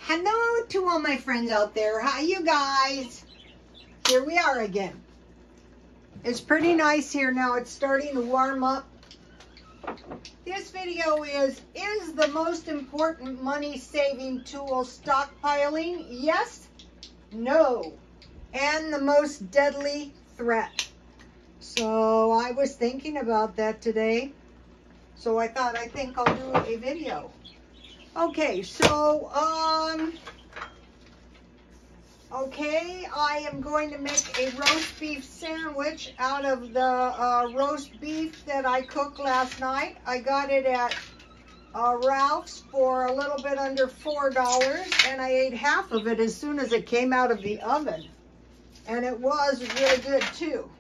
Hello to all my friends out there. Hi, you guys. Here we are again. It's pretty nice here now. It's starting to warm up. This video is the most important money-saving tool stockpiling? Yes? No. And the most deadly threat. So I was thinking about that today. So I think I'll do a video. Okay, so, okay, I am going to make a roast beef sandwich out of the roast beef that I cooked last night. I got it at Ralph's for a little bit under $4, and I ate half of it as soon as it came out of the oven. And it was really good, too.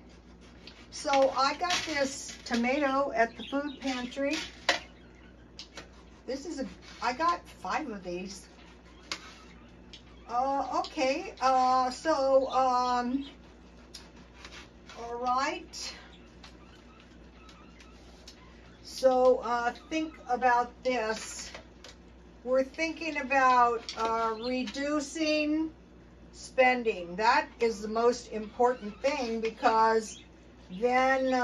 So I got this tomato at the food pantry. I got 5 of these. Okay, all right. So, think about this. We're thinking about reducing spending. That is the most important thing, because then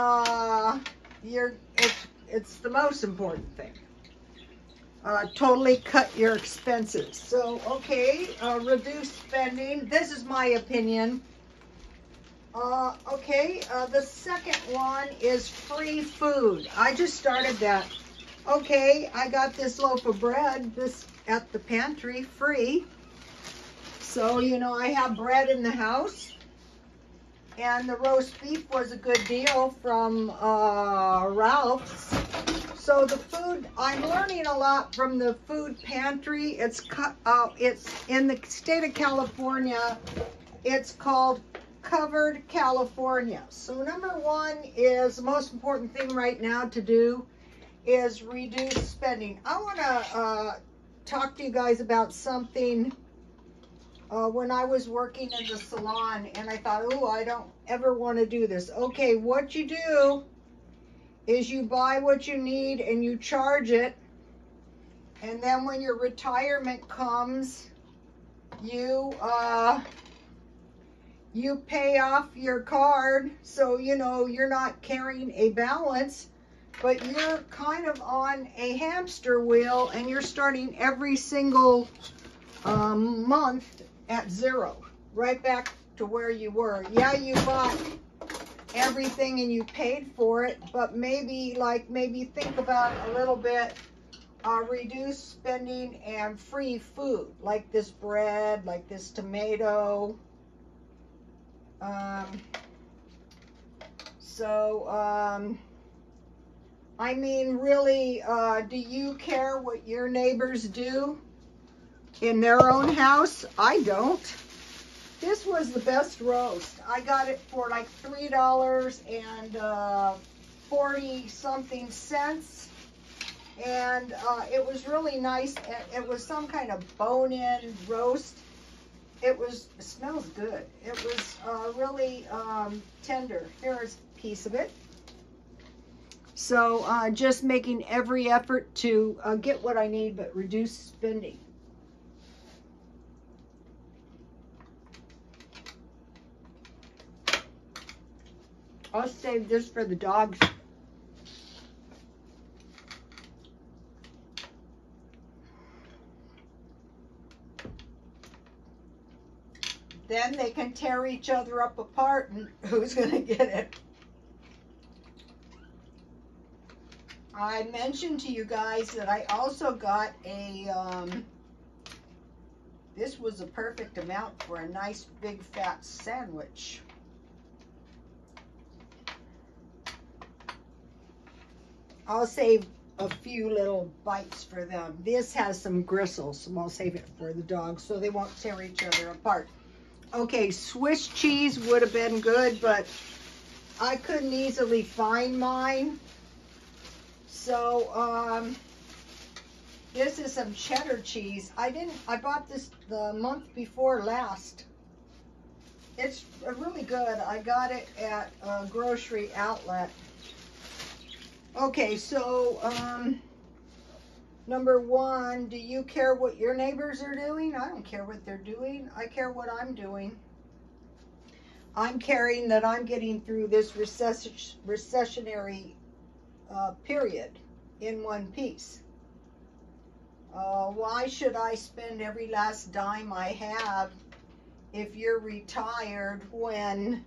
it's the most important thing. Totally cut your expenses. So, okay, reduce spending. This is my opinion. Okay, the second one is free food. I just started that. Okay, I got this loaf of bread at the pantry, free. So, you know, I have bread in the house. And the roast beef was a good deal from Ralph's. So the food, I'm learning a lot from the food pantry. It's in the state of California. It's called Covered California. So number one is the most important thing right now to do is reduce spending. I want to talk to you guys about something when I was working in the salon, and I thought, oh, I don't ever want to do this. Okay, what you do is you buy what you need and you charge it, and then when your retirement comes, you pay off your card, so you know you're not carrying a balance, but you're kind of on a hamster wheel, and you're starting every single month at zero, right back to where you were. Yeah, you bought everything and you paid for it, but maybe think about a little bit reduce spending and free food, like this bread, like this tomato. I mean, really, do you care what your neighbors do in their own house? I don't. This was the best roast. I got it for like $3.40 something cents. And it was really nice. It was some kind of bone-in roast. It smells good. It was really tender. Here's a piece of it. So just making every effort to get what I need, but reduce spending. I'll save this for the dogs. Then they can tear each other up apart, and who's going to get it? I mentioned to you guys that I also got a, this was a perfect amount for a nice big fat sandwich. I'll save a few little bites for them. This has some gristles, so I'll save it for the dogs so they won't tear each other apart. Okay, Swiss cheese would have been good, but I couldn't easily find mine. So, this is some cheddar cheese. I bought this the month before last. It's really good. I got it at a grocery outlet. Okay, so Number one, do you care what your neighbors are doing? I don't care what they're doing. I care what I'm doing. I'm caring that I'm getting through this recessionary period in one piece. Why should I spend every last dime I have if you're retired when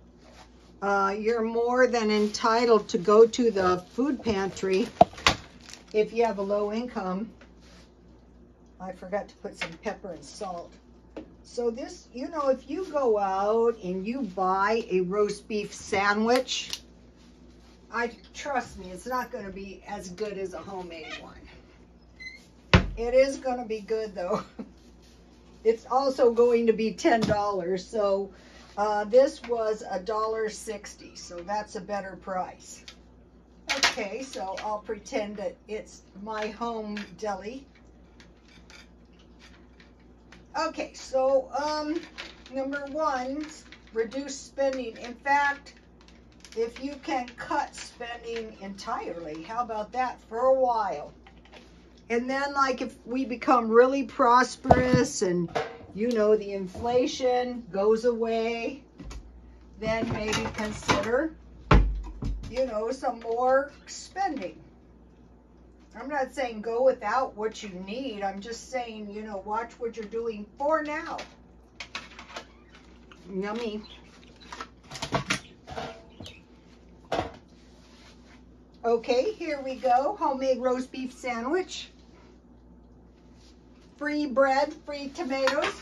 you're more than entitled to go to the food pantry if you have a low income? I forgot to put some pepper and salt. So this, you know, if you go out and you buy a roast beef sandwich, trust me, it's not going to be as good as a homemade one. It is going to be good though. It's also going to be $10. So this was $1.60. So that's a better price. Okay, so I'll pretend that it's my home deli. Okay, so number one, reduce spending. In fact, if you can cut spending entirely, how about that for a while? And then, like, if we become really prosperous and, you know, the inflation goes away, then maybe consider, you know, some more spending. I'm not saying go without what you need. I'm just saying, you know, watch what you're doing for now. Yummy. Okay, here we go. Homemade roast beef sandwich. Free bread, free tomatoes.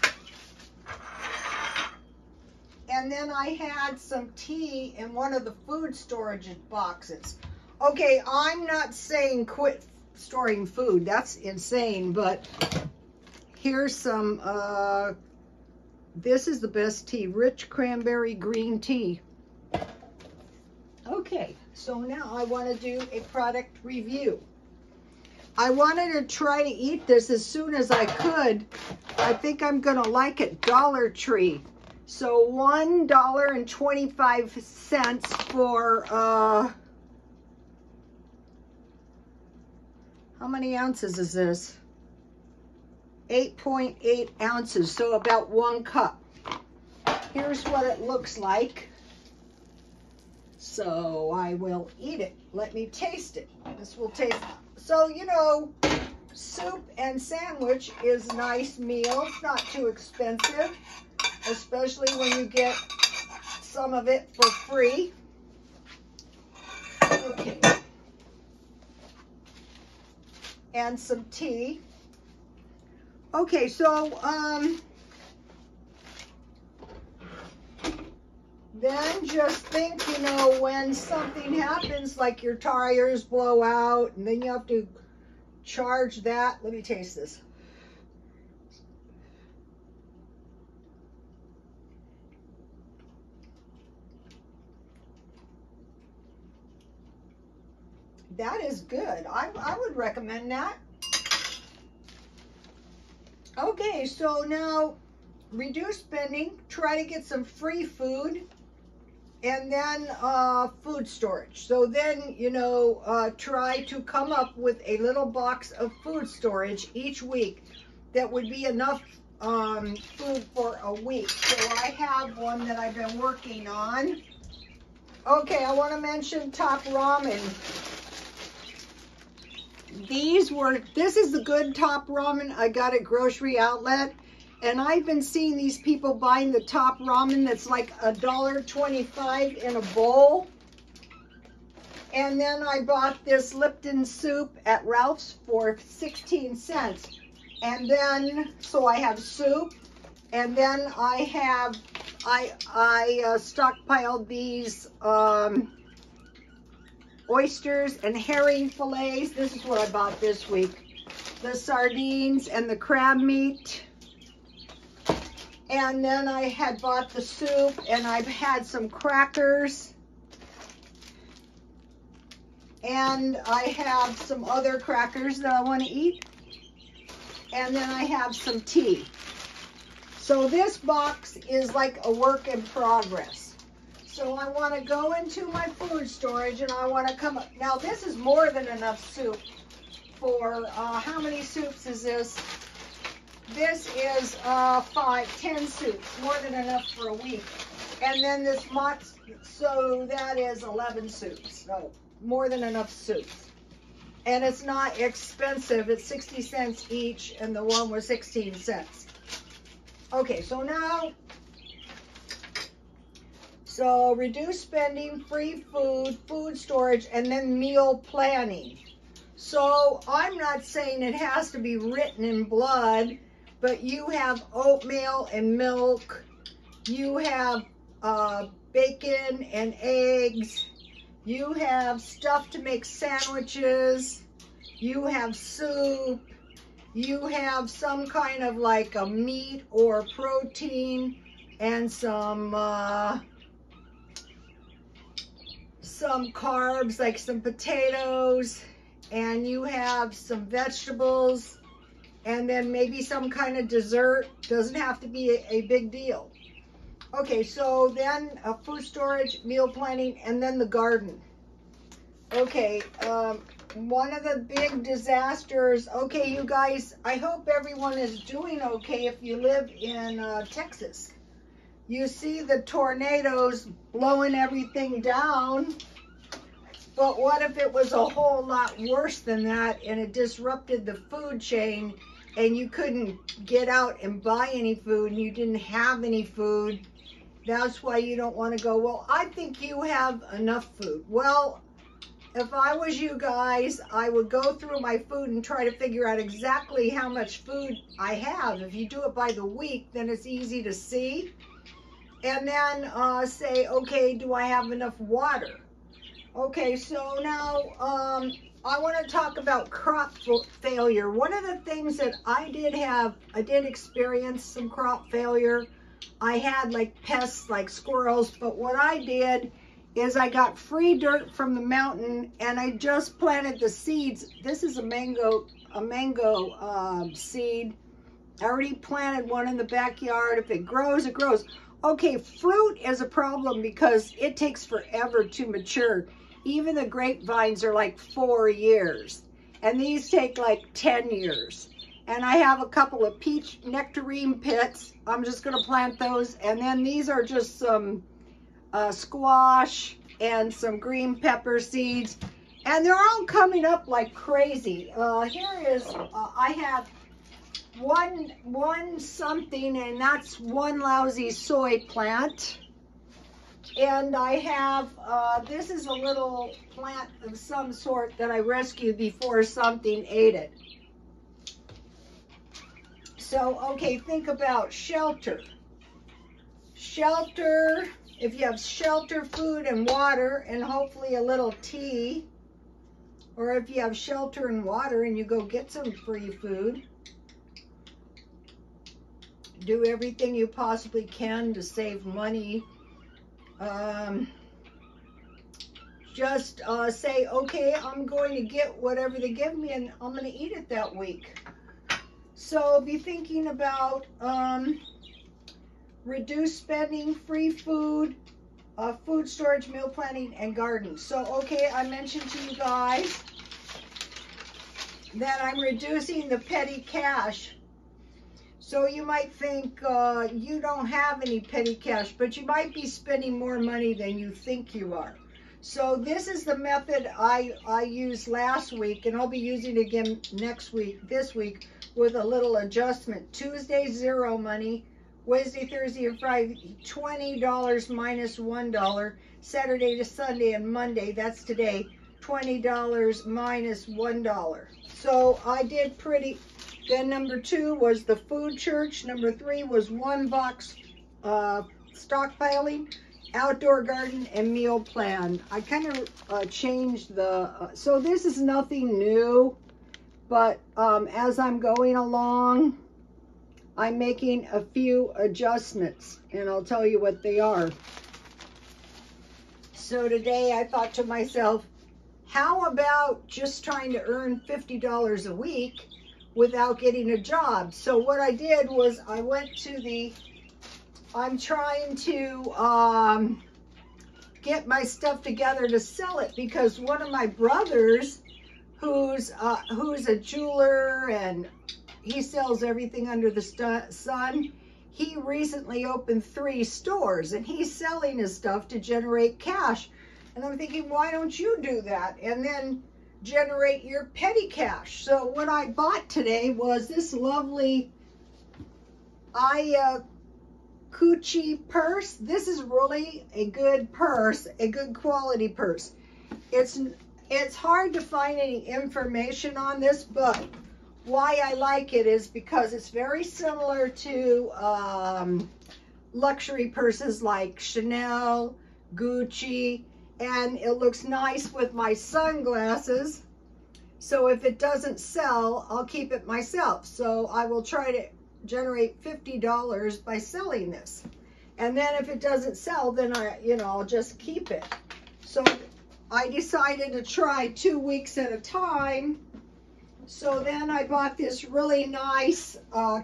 And then I had some tea in one of the food storage boxes. Okay, I'm not saying quit storing food. That's insane, but here's some, this is the best tea, rich cranberry green tea. Okay, so now I want to do a product review. I wanted to try to eat this as soon as I could. I think I'm going to like it. Dollar Tree. So $1.25 for, how many ounces is this? 8.8 ounces, so about 1 cup. Here's what it looks like. So I will eat it. Let me taste it. This will taste, so you know, soup and sandwich is a nice meal. It's not too expensive, especially when you get some of it for free. Okay. And some tea. Okay, so then just think, you know, when something happens, like your tires blow out, and then you have to charge that. Let me taste this. That is good. I would recommend that. Okay, so now reduce spending, try to get some free food, and then food storage. So then, you know, try to come up with a little box of food storage each week that would be enough food for a week. So I have one that I've been working on. Okay, I want to mention Top Ramen. This is the good Top Ramen I got at Grocery Outlet. And I've been seeing these people buying the Top Ramen that's like $1.25 in a bowl. And then I bought this Lipton soup at Ralph's for 16 cents. And then, so I have soup. And then I have, I stockpiled these oysters and herring fillets. This is what I bought this week. The sardines and the crab meat. And then I had bought the soup, and I've had some crackers. And I have some other crackers that I want to eat. And then I have some tea. So this box is like a work in progress. So I want to go into my food storage, and I want to come up. Now this is more than enough soup for, how many soups is this? This is 10 soups, more than enough for a week. And then this so that is 11 soups, so more than enough soups. And it's not expensive, it's 60 cents each, and the one was 16 cents. Okay, so now, so reduce spending, free food, food storage, and then meal planning. So I'm not saying it has to be written in blood, but you have oatmeal and milk, you have bacon and eggs, you have stuff to make sandwiches, you have soup, you have some kind of like a meat or protein, and some carbs like some potatoes, and you have some vegetables, and then maybe some kind of dessert. Doesn't have to be a big deal. Okay, so then food storage, meal planning, and then the garden. Okay, one of the big disasters. Okay, you guys, I hope everyone is doing okay if you live in Texas. You see the tornadoes blowing everything down, but what if it was a whole lot worse than that and it disrupted the food chain and you couldn't get out and buy any food and you didn't have any food? That's why you don't want to go, well, I think you have enough food. Well, if I was you guys, I would go through my food and try to figure out exactly how much food I have. If you do it by the week, then it's easy to see. And then say, okay, do I have enough water? Okay, so now I want to talk about crop failure. One of the things that I did experience some crop failure. I had like pests like squirrels, but what I did is I got free dirt from the mountain and I just planted the seeds. This is a mango seed. I already planted one in the backyard. If it grows, it grows. Okay, fruit is a problem because it takes forever to mature. Even the grapevines are like 4 years, and these take like 10 years. And I have a couple of peach nectarine pits. I'm just going to plant those. And then these are just some squash and some green pepper seeds. And they're all coming up like crazy. Here is, I have one something, and that's one lousy soy plant. And I have, this is a little plant of some sort that I rescued before something ate it. So, okay, think about shelter. Shelter, if you have shelter, food, and water, and hopefully a little tea, or if you have shelter and water and you go get some free food, do everything you possibly can to save money. Just say, okay, I'm going to get whatever they give me and I'm going to eat it that week. So be thinking about reduce spending, free food, food storage, meal planning, and garden. So, okay, I mentioned to you guys that I'm reducing the petty cash. So you might think you don't have any petty cash, but you might be spending more money than you think you are. So this is the method I used last week, and I'll be using it again this week, with a little adjustment. Tuesday, zero money. Wednesday, Thursday, and Friday, $20 minus $1. Saturday to Sunday and Monday, that's today, $20 minus $1. So I did pretty. Then number 2 was the food church. Number 3 was 1 box stockpiling, outdoor garden, and meal plan. I kind of changed the, so this is nothing new, but as I'm going along, I'm making a few adjustments, and I'll tell you what they are. So today I thought to myself, how about just trying to earn $50 a week without getting a job? So what I did was I went to I'm trying to get my stuff together to sell it, because one of my brothers who's a jeweler, and he sells everything under the sun. He recently opened 3 stores, and he's selling his stuff to generate cash. And I'm thinking, why don't you do that and then generate your petty cash? So what I bought today was this lovely Coochie purse. This is really a good purse, a good quality purse. It's hard to find any information on this, but why I like it is because it's very similar to luxury purses like Chanel, Gucci, and it looks nice with my sunglasses. So if it doesn't sell, I'll keep it myself. So I will try to generate $50 by selling this. And then if it doesn't sell, then I'll just keep it. So I decided to try 2 weeks at a time. So then I bought this really nice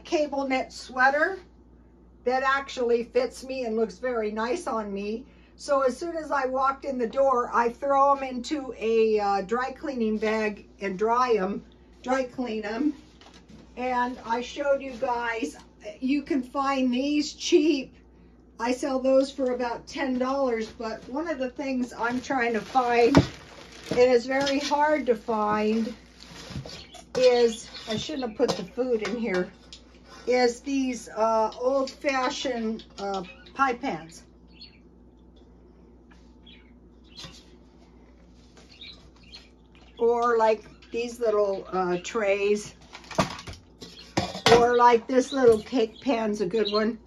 cable knit sweater that actually fits me and looks very nice on me. So as soon as I walked in the door, I throw them into a dry cleaning bag and dry clean them. And I showed you guys, you can find these cheap. I sell those for about $10, but one of the things I'm trying to find, and it's very hard to find, is, I shouldn't have put the food in here, is these old-fashioned pie pans. Or like these little trays. Or like this little cake pan's a good one.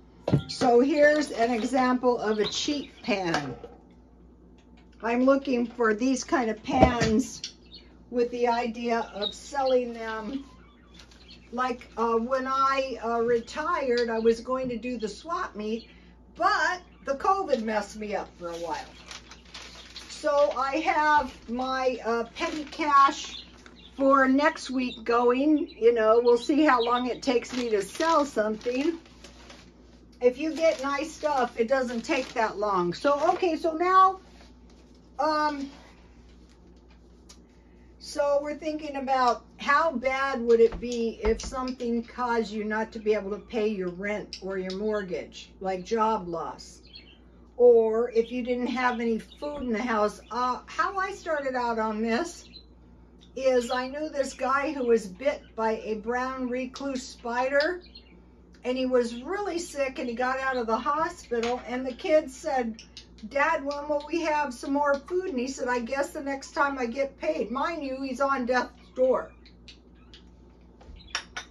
So here's an example of a cheap pan. I'm looking for these kind of pans with the idea of selling them. Like when I retired, I was going to do the swap meet, but the COVID messed me up for a while. So I have my petty cash for next week going. We'll see how long it takes me to sell something. If you get nice stuff, it doesn't take that long. So, okay, so now, so we're thinking about how bad would it be if something caused you not to be able to pay your rent or your mortgage, like job loss. Or if you didn't have any food in the house. How I started out on this is I knew this guy who was bit by a brown recluse spider, and he was really sick, and he got out of the hospital, and the kids said, "Dad, when will we have some more food?" And he said, "I guess the next time I get paid." Mind you, he's on death's door.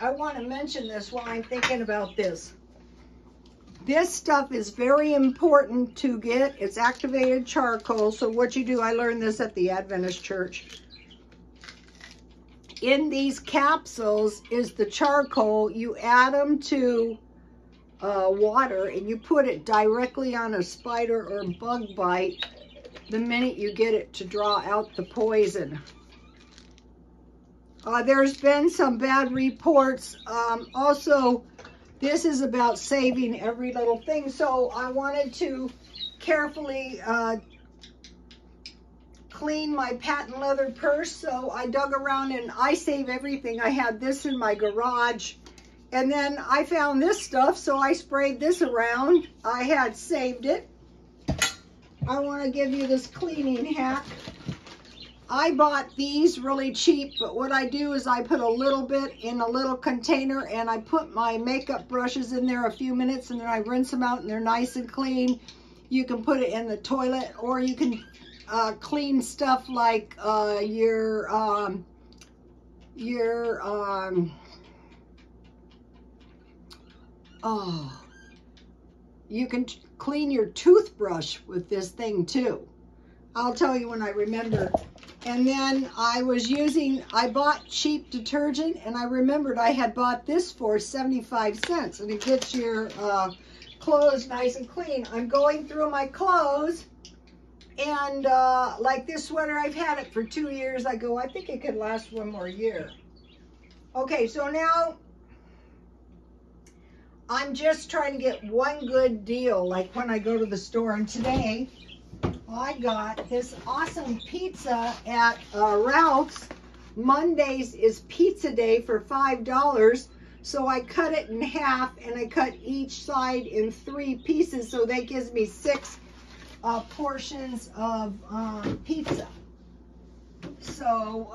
I want to mention this while I'm thinking about this. This stuff is very important to get. It's activated charcoal. So what you do, I learned this at the Adventist church. In these capsules is the charcoal. You add them to water, and you put it directly on a spider or bug bite the minute you get it to draw out the poison. There's been some bad reports. Also, this is about saving every little thing. So I wanted to carefully clean my patent leather purse. So I dug around and I save everything. I had this in my garage. And then I found this stuff, so I sprayed this around. I had saved it. I want to give you this cleaning hack. I bought these really cheap, but what I do is I put a little bit in a little container, and I put my makeup brushes in there a few minutes, and then I rinse them out, and they're nice and clean. You can put it in the toilet, or you can clean stuff like you can clean your toothbrush with this thing too. I'll tell you when I remember. And then I bought cheap detergent, and I remembered I had bought this for 75 cents, and it gets your clothes nice and clean. I'm going through my clothes, and like this sweater, I've had it for 2 years. I think it could last 1 more year. Okay, so now I'm just trying to get one good deal, like when I go to the store. And today I got this awesome pizza at Ralph's Mondays is pizza day for $5. So I cut it in half and I cut each side in 3 pieces. So that gives me 6 portions of pizza. So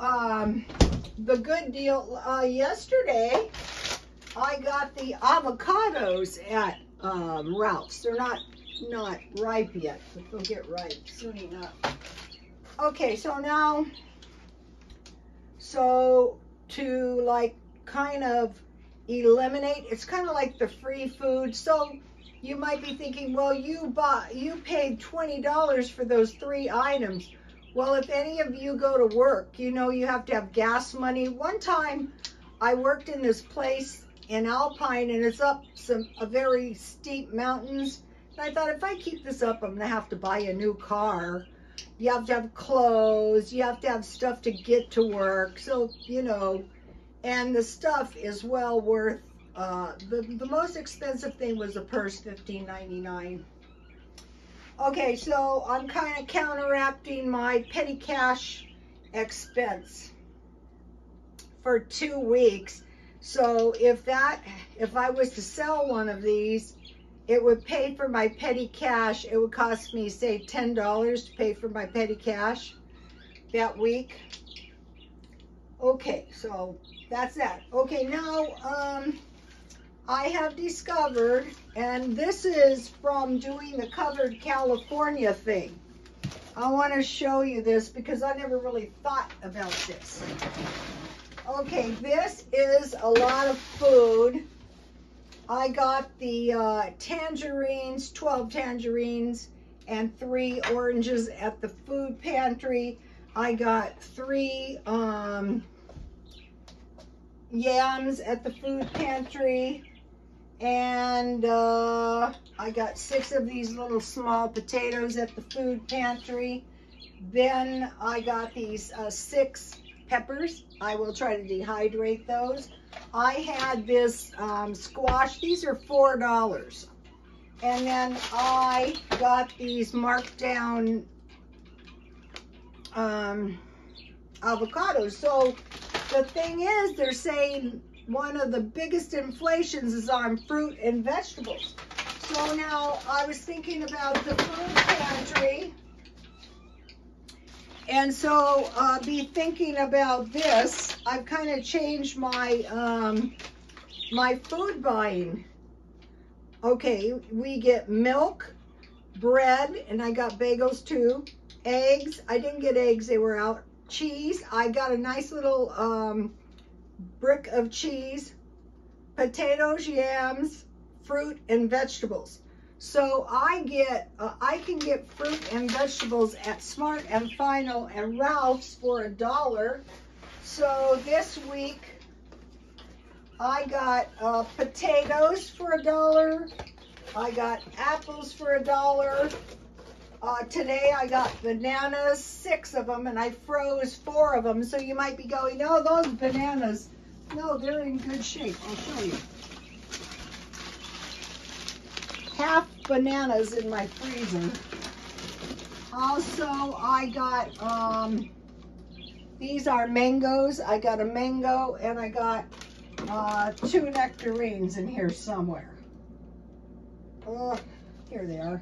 the good deal yesterday, I got the avocados at Ralph's. They're not ripe yet, but they'll get ripe soon enough. Okay, so now, to like kind of eliminate, it's kind of like the free food. So you might be thinking, well, you paid $20 for those 3 items. Well, if any of you go to work, you know you have to have gas money. One time I worked in this place in Alpine, and it's up a very steep mountains. And I thought, if I keep this up, I'm gonna have to buy a new car. You have to have clothes, you have to have stuff to get to work. So, you know, and the stuff is well worth, the most expensive thing was a purse, $15.99. Okay, so I'm kind of counteracting my petty cash expense for 2 weeks. So if I was to sell one of these, it would pay for my petty cash. It would cost me, say, $10 to pay for my petty cash that week. Okay, so that's that. Okay, now I have discovered, and this is from doing the Covered California thing. I want to show you this because I never really thought about this. Okay, this is a lot of food. I got the tangerines, 12 tangerines, and 3 oranges at the food pantry. I got 3 yams at the food pantry. And I got 6 of these little small potatoes at the food pantry. Then I got these 6 peppers. I will try to dehydrate those. I had this squash. These are $4. And then I got these marked down avocados. So the thing is, they're saying one of the biggest inflations is on fruit and vegetables. So now I was thinking about the food pantry. And so be thinking about this. I've kind of changed my my food buying. Okay, we get milk, bread, and I got bagels too. Eggs, I didn't get eggs, they were out. Cheese, I got a nice little brick of cheese, potatoes, yams, fruit, and vegetables. So I can get fruit and vegetables at Smart and Final and Ralph's for $1. So this week I got potatoes for $1. I got apples for $1. Today I got bananas, 6 of them, and I froze 4 of them. So you might be going, oh, those bananas. No, they're in good shape. I'll show you. Half bananas in my freezer. Also, I got, these are mangoes. I got a mango, and I got 2 nectarines in here somewhere. Here they are.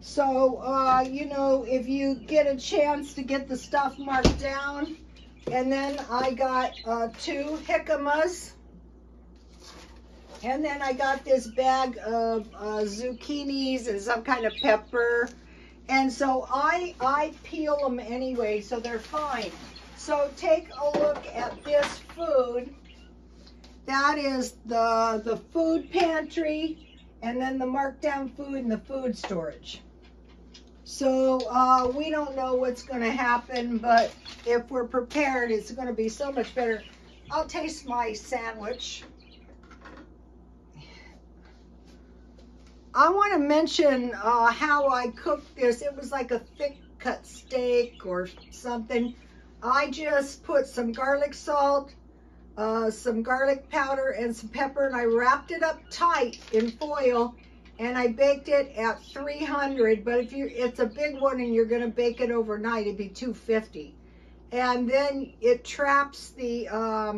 So, you know, if you get a chance to get the stuff marked down. And then I got 2 jicamas. And then I got this bag of zucchinis and some kind of pepper. And so I peel them anyway, so they're fine. So take a look at this food. That is the food pantry, and then the marked down food in the food storage. So we don't know what's going to happen, but if we're prepared, it's going to be so much better. I'll taste my sandwich. I want to mention how I cooked this. It was like a thick cut steak or something. I just put some garlic salt, some garlic powder, and some pepper, and I wrapped it up tight in foil, and I baked it at 300, but if it's a big one and you're gonna bake it overnight, it'd be 250. And then it traps the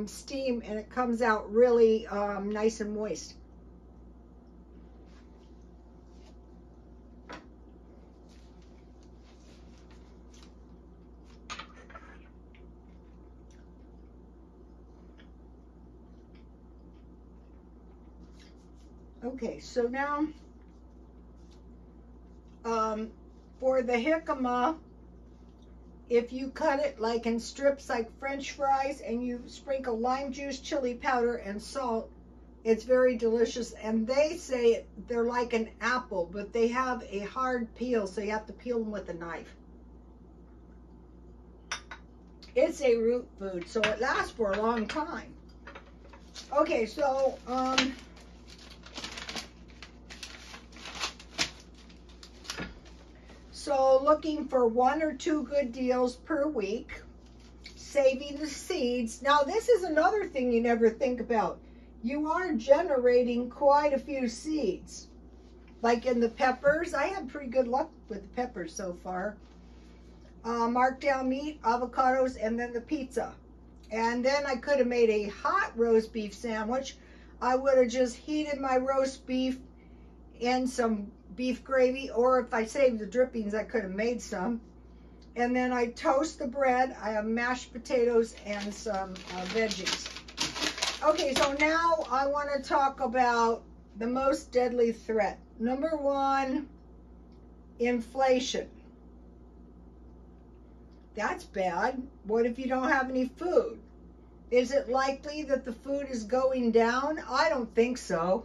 steam and it comes out really nice and moist. Okay, so now for the jicama, if you cut it like in strips like French fries and you sprinkle lime juice, chili powder, and salt, it's very delicious. And they say they're like an apple, but they have a hard peel, so you have to peel them with a knife. It's a root food, so it lasts for a long time. Okay, so looking for 1 or 2 good deals per week, saving the seeds. Now this is another thing you never think about. You are generating quite a few seeds. Like in the peppers, I had pretty good luck with the peppers so far. Markdown meat, avocados, and then the pizza. And then I could have made a hot roast beef sandwich. I would have just heated my roast beef in some beef gravy, or if I saved the drippings, I could have made some. And then I toast the bread. I have mashed potatoes and some veggies. Okay, so now I want to talk about the most deadly threat. Number 1, inflation. That's bad. What if you don't have any food? Is it likely that the food is going down? I don't think so.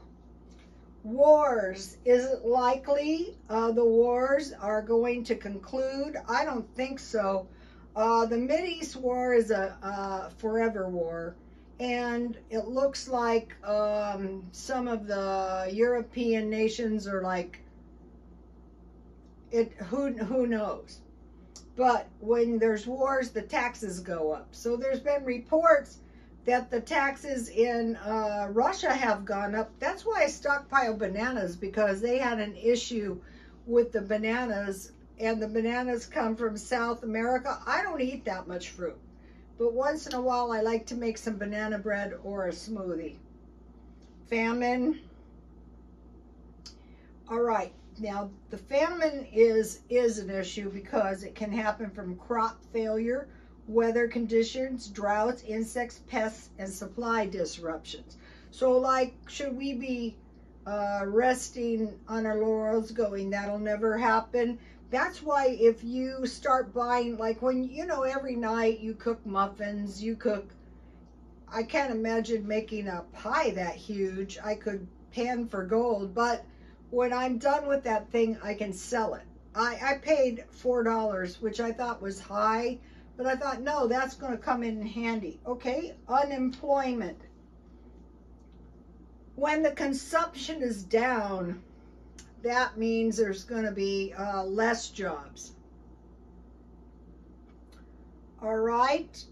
Wars. Is it likely the wars are going to conclude? I don't think so. The Mideast war is a forever war. And it looks like some of the European nations are like, who knows? But when there's wars, the taxes go up. So there's been reports that the taxes in Russia have gone up. That's why I stockpile bananas, because they had an issue with the bananas, and the bananas come from South America. I don't eat that much fruit, but once in a while I like to make some banana bread or a smoothie. Famine. All right, now the famine is an issue because it can happen from crop failure, weather conditions, droughts, insects, pests, and supply disruptions. So like, should we be resting on our laurels going, that'll never happen? That's why if you start buying, like when, you know, every night you cook muffins, you cook, I can't imagine making a pie that huge. I could pan for gold, but when I'm done with that thing, I can sell it. I paid $4, which I thought was high, but I thought, no, that's going to come in handy. Okay, unemployment. When the consumption is down, that means there's going to be less jobs. All right.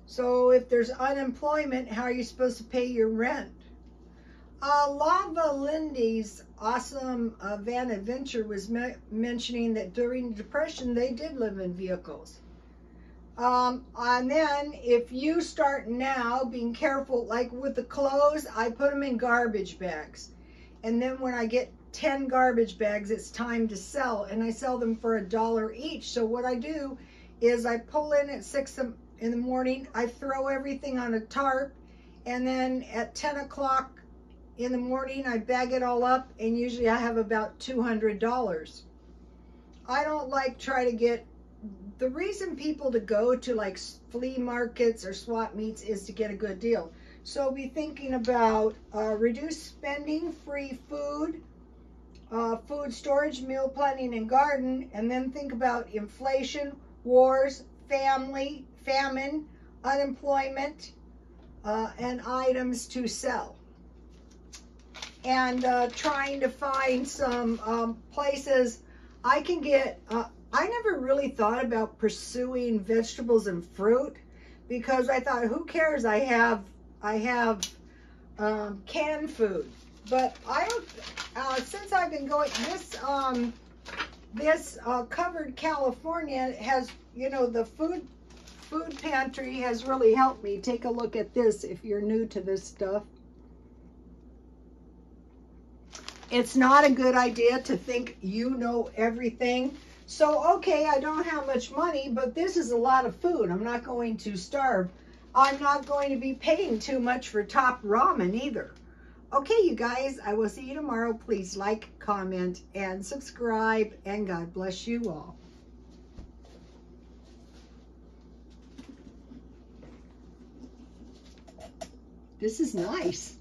So if there's unemployment, how are you supposed to pay your rent? Lava Lindy's awesome van adventure was mentioning that during the Depression, they did live in vehicles. And then if you start now being careful, like with the clothes, I put them in garbage bags. And then when I get 10 garbage bags, it's time to sell. And I sell them for $1 each. So what I do is I pull in at 6 in the morning, I throw everything on a tarp, and then at 10 o'clock in the morning, I bag it all up, and usually I have about $200. I don't like try to get, the reason people to go to like flea markets or swap meets is to get a good deal. So be thinking about reduced spending, free food, food storage, meal planning, and garden, and then think about inflation, wars, famine, unemployment, and items to sell. And trying to find some places I can get, I never really thought about pursuing vegetables and fruit because I thought, who cares? I have canned food. But I don't, since I've been going, this Covered California has, you know, the food pantry has really helped me. Take a look at this if you're new to this stuff. It's not a good idea to think you know everything. So, okay, I don't have much money, but this is a lot of food. I'm not going to starve. I'm not going to be paying too much for top ramen either. Okay, you guys, I will see you tomorrow. Please like, comment, and subscribe, and God bless you all. This is nice.